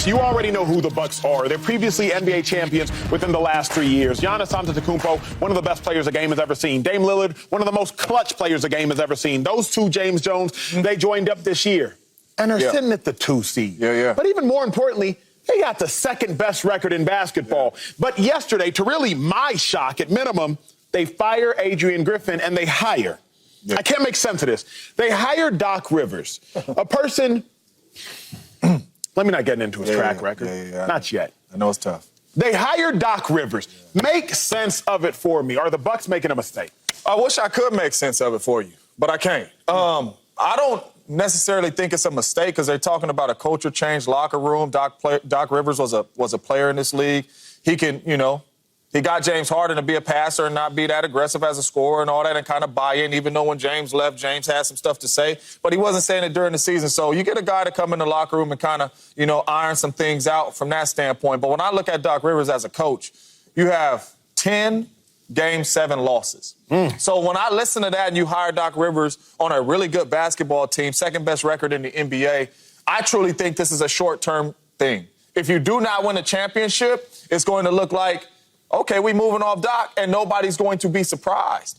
Giannis, you already know who the Bucks are. They're previously NBA champions within the last 3 years. Giannis Antetokounmpo, one of the best players the game has ever seen. Dame Lillard, one of the most clutch players the game has ever seen. Those two, James Jones, they joined up this year and are sitting at the 2 seed. But even more importantly, they got the second best record in basketball. But yesterday, to really my shock at minimum, they fire Adrian Griffin and they hire. I can't make sense of this. They hired Doc Rivers, a person. Let me not get into his track record. Not yet. I know it's tough. They hired Doc Rivers. Make sense of it for me. Are the Bucks making a mistake? I wish I could make sense of it for you, but I can't. I don't necessarily think it's a mistake because they're talking about a culture change, locker room. Doc Rivers was a player in this league. He can, he got James Harden to be a passer and not be that aggressive as a scorer and all that and kind of buy in, even though when James left, James had some stuff to say. But he wasn't saying it during the season. So you get a guy to come in the locker room and kind of, iron some things out from that standpoint. But when I look at Doc Rivers as a coach, you have 10 Game 7 losses. So when I listen to that and you hire Doc Rivers on a really good basketball team, second best record in the NBA, I truly think this is a short-term thing. If you do not win a championship, it's going to look like, okay, we moving off Doc, and nobody's going to be surprised,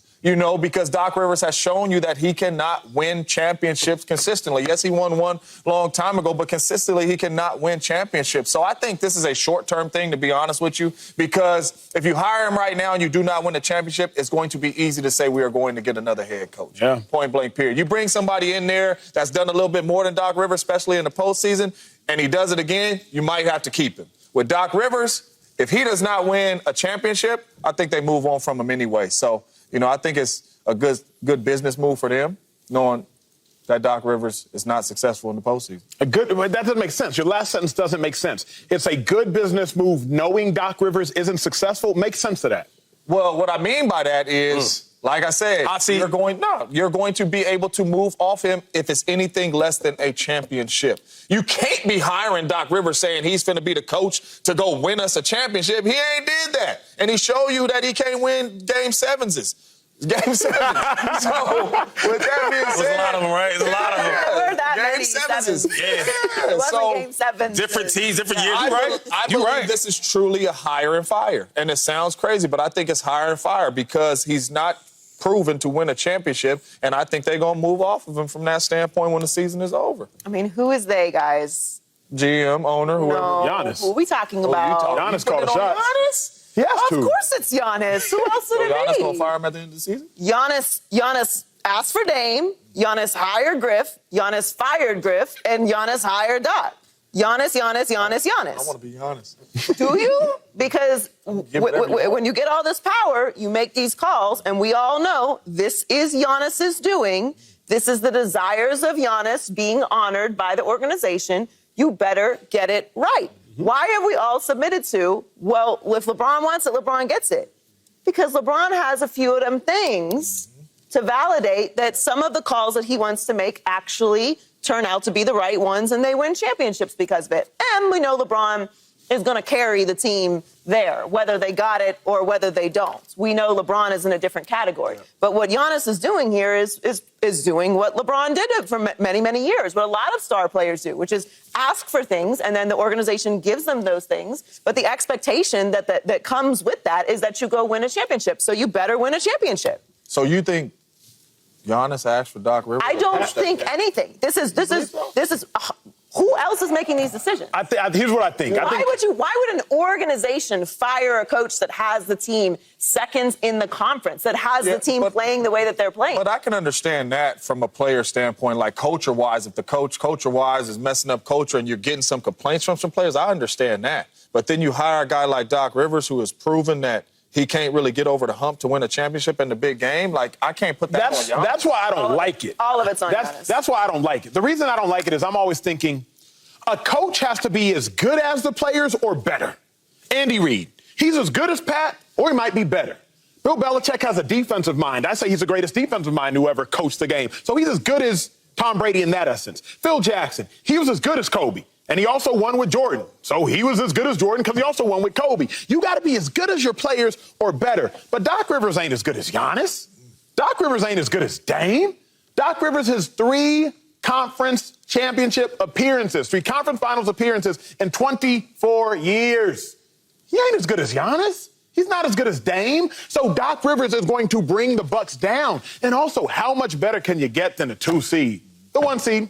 because Doc Rivers has shown you that he cannot win championships consistently. Yes, he won one long time ago, but consistently he cannot win championships. So I think this is a short-term thing, to be honest with you, because if you hire him right now and you do not win a championship, it's going to be easy to say we are going to get another head coach. Point blank, period. You bring somebody in there that's done a little bit more than Doc Rivers, especially in the postseason, and he does it again, you might have to keep him. With Doc Rivers, if he does not win a championship, I think they move on from him anyway. So, I think it's a good business move for them, knowing that Doc Rivers is not successful in the postseason. That doesn't make sense. Your last sentence doesn't make sense. It's a good business move knowing Doc Rivers isn't successful. Make sense of that. Well, what I mean by that is, like I said, you're going to be able to move off him if it's anything less than a championship. You can't be hiring Doc Rivers saying he's going to be the coach to go win us a championship. He ain't did that. And he showed you that he can't win Game 7s. Game 7. So, with that being said... There's a lot of them, right? There's a lot of them. There were that Game many 7s. It wasn't Game 7. Different teams, different years. I believe this is truly a hire and fire. And it sounds crazy, but I think it's hire and fire because he's not proven to win a championship, and I think they're going to move off of him from that standpoint when the season is over. I mean, who is they, guys? GM, owner, whoever. Giannis. Who are we talking about? Giannis called a shot. Giannis? He has to. Of course it's Giannis. Who else would it Giannis be? going to fire him at the end of the season? Giannis asked for Dame. Giannis hired Griff. Giannis fired Griff. And Giannis hired Doc. Giannis. I want to be Giannis. Do you? Because when you get all this power, you make these calls, and we all know this is Giannis's doing. This is the desires of Giannis being honored by the organization. You better get it right. Why have we all submitted to, well, if LeBron wants it, LeBron gets it? Because LeBron has a few of them things to validate that some of the calls that he wants to make actually turn out to be the right ones, and they win championships because of it. And we know LeBron is going to carry the team there, whether they got it or whether they don't. We know LeBron is in a different category. But what Giannis is doing here is doing what LeBron did for many, many years, what a lot of star players do, which is ask for things, and then the organization gives them those things. But the expectation that comes with that is that you go win a championship. So you better win a championship. So you think Giannis asked for Doc Rivers? I don't think anything. This is who else is making these decisions? Here's what I think. Why would an organization fire a coach that has the team seconds in the conference, that has the team playing the way that they're playing? But I can understand that from a player standpoint, like culture-wise. If the culture-wise is messing up culture and you're getting some complaints from some players, I understand that. But then you hire a guy like Doc Rivers who has proven that he can't really get over the hump to win a championship in the big game. Like, I can't put that on Giannis. That's why I don't like it. All of it's on Giannis. That's why I don't like it. The reason I don't like it is I'm always thinking a coach has to be as good as the players or better. Andy Reid, he's as good as Pat or he might be better. Bill Belichick has a defensive mind. I say he's the greatest defensive mind who ever coached the game. So he's as good as Tom Brady in that essence. Phil Jackson, he was as good as Kobe. And he also won with Jordan. So he was as good as Jordan because he also won with Kobe. You got to be as good as your players or better. But Doc Rivers ain't as good as Giannis. Doc Rivers ain't as good as Dame. Doc Rivers has 3 conference championship appearances, 3 conference finals appearances in 24 years. He ain't as good as Giannis. He's not as good as Dame. So Doc Rivers is going to bring the Bucks down. And also, how much better can you get than a 2 seed? The 1 seed.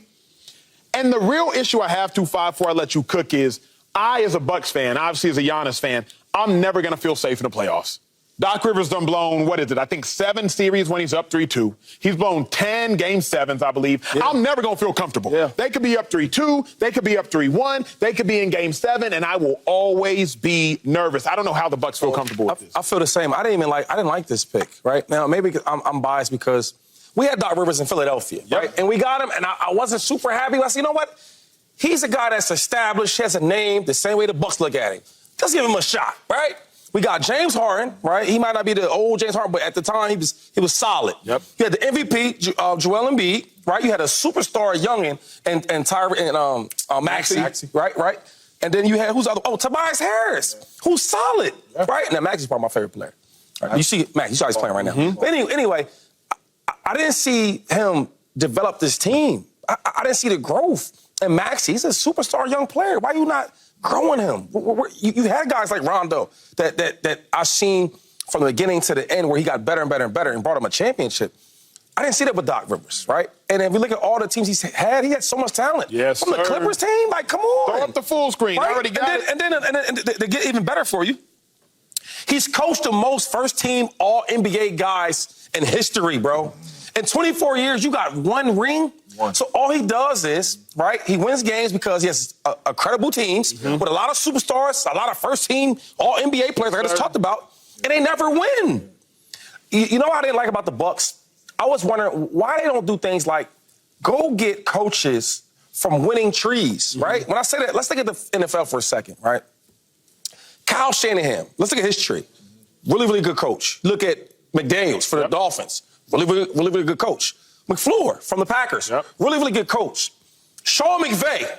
And the real issue I have, 2-5, before I let you cook is, I, as a Bucks fan, obviously as a Giannis fan, I'm never going to feel safe in the playoffs. Doc Rivers done blown, what is it? I think 7 series when he's up 3-2. He's blown 10 game 7s, I believe. Yeah. I'm never going to feel comfortable. Yeah. They could be up 3-2. They could be up 3-1. They could be in game 7, and I will always be nervous. I don't know how the Bucks feel comfortable with this. I feel the same. I didn't like this pick, right? Now, maybe I'm biased because we had Doc Rivers in Philadelphia, right? And we got him, and I wasn't super happy. I said, you know what? He's a guy that's established, has a name, the same way the Bucks look at him. Let's give him a shot, right? We got James Harden, right? He might not be the old James Harden, but at the time, he was solid. Yep. You had the MVP, Joel Embiid, right? You had a superstar youngin and Maxey, right? And then you had, who's the other? Oh, Tobias Harris, who's solid, right? Now, Maxey's probably my favorite player. Right? You see Max, you saw he's playing right now. Mm-hmm. But anyway, I didn't see him develop this team. I didn't see the growth. And Maxey, he's a superstar young player. Why are you not growing him? You had guys like Rondo that I've seen from the beginning to the end where he got better and better and better and brought him a championship. I didn't see that with Doc Rivers, right? And if we look at all the teams he had so much talent. Yes, From the Clippers team, like, come on. Throw up the full screen. Right? I already got it. And then to get even better for you, he's coached the most first-team All-NBA guys in history, bro. In 24 years, you got 1 ring. So all he does is, right, he wins games because he has a credible teams with a lot of superstars, a lot of first-team All-NBA players like I just talked about, and they never win. You know what I didn't like about the Bucks? I was wondering why they don't do things like go get coaches from winning trees, right? When I say that, let's look at the NFL for a second, right? Kyle Shanahan, let's look at his tree. Really, really good coach. Look at McDaniels for the Dolphins. Really good coach. McFleur from the Packers. Really, really good coach. Sean McVay.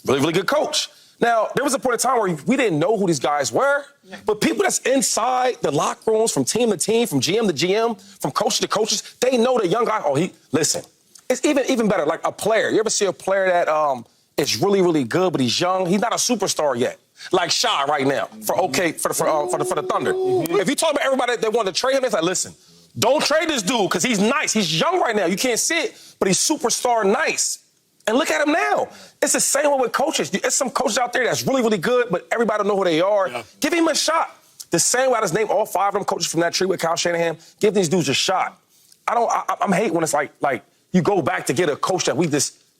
Really good coach. Now, there was a point in time where we didn't know who these guys were, but people that's inside the locker rooms from team to team, from GM to GM, from coach to coaches, they know the young guy. Listen, it's even better, like a player. You ever see a player that is really, really good, but he's young? He's not a superstar yet. Like Sha right now for the Thunder. If you talk about everybody that wanted to trade him, it's like, listen, don't trade this dude because he's nice. He's young right now. You can't see it, but he's superstar nice. And look at him now. It's the same way with coaches. There's some coaches out there that's really, really good, but everybody don't know who they are. Yeah. Give him a shot. The same way I just named all 5 of them coaches from that tree with Kyle Shanahan. Give these dudes a shot. I'm hate when it's like you go back to get a coach that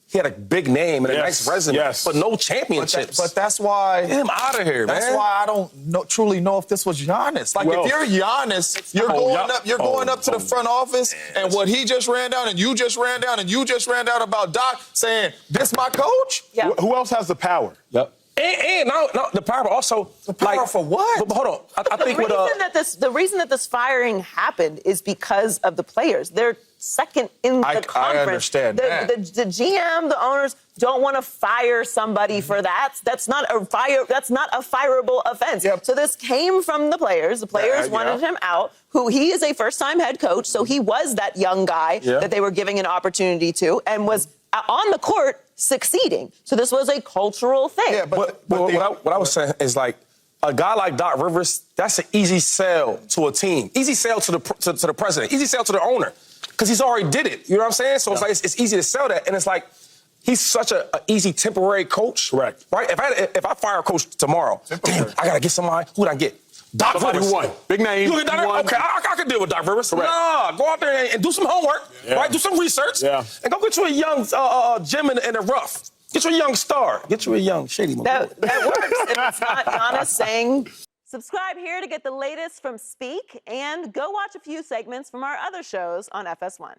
he had a big name and a nice resume, but no championships. But that's why... Get him out of here, man. That's why I don't truly know if this was Giannis. Like, if you're Giannis, you're going up to the front office, and what he just ran down, and you just ran down, and you just ran down about Doc saying, this my coach? Yeah. Who else has the power? Yep. And no, the power, but also... The power for what? But hold on. I think the reason that this firing happened is because of the players. They're second in the conference. I understand that. The GM, the owners don't want to fire somebody for that. That's not a fireable offense. Yep. So this came from the players. The players wanted him out. He is a first-time head coach, so he was that young guy that they were giving an opportunity to and was on the court succeeding. So this was a cultural thing. Yeah, but what I was saying is, like, a guy like Doc Rivers, that's an easy sell to a team. Easy sell to the president. Easy sell to the owner. Because he's already did it. You know what I'm saying? So it's like it's easy to sell that. And it's like he's such an easy temporary coach. Correct. Right? If I fire a coach tomorrow, damn, I got to get somebody. Who would I get? Doc Rivers. Who won? Big name. You look at Doc, okay, I can deal with Doc Rivers. Correct. Nah, go out there and do some homework, right? Do some research. Yeah. And go get you a young Jim in the rough. Get you a young star. Get you a young shady McCoy. That works. If it's not Giannis saying... Subscribe here to get the latest from Speak and go watch a few segments from our other shows on FS1.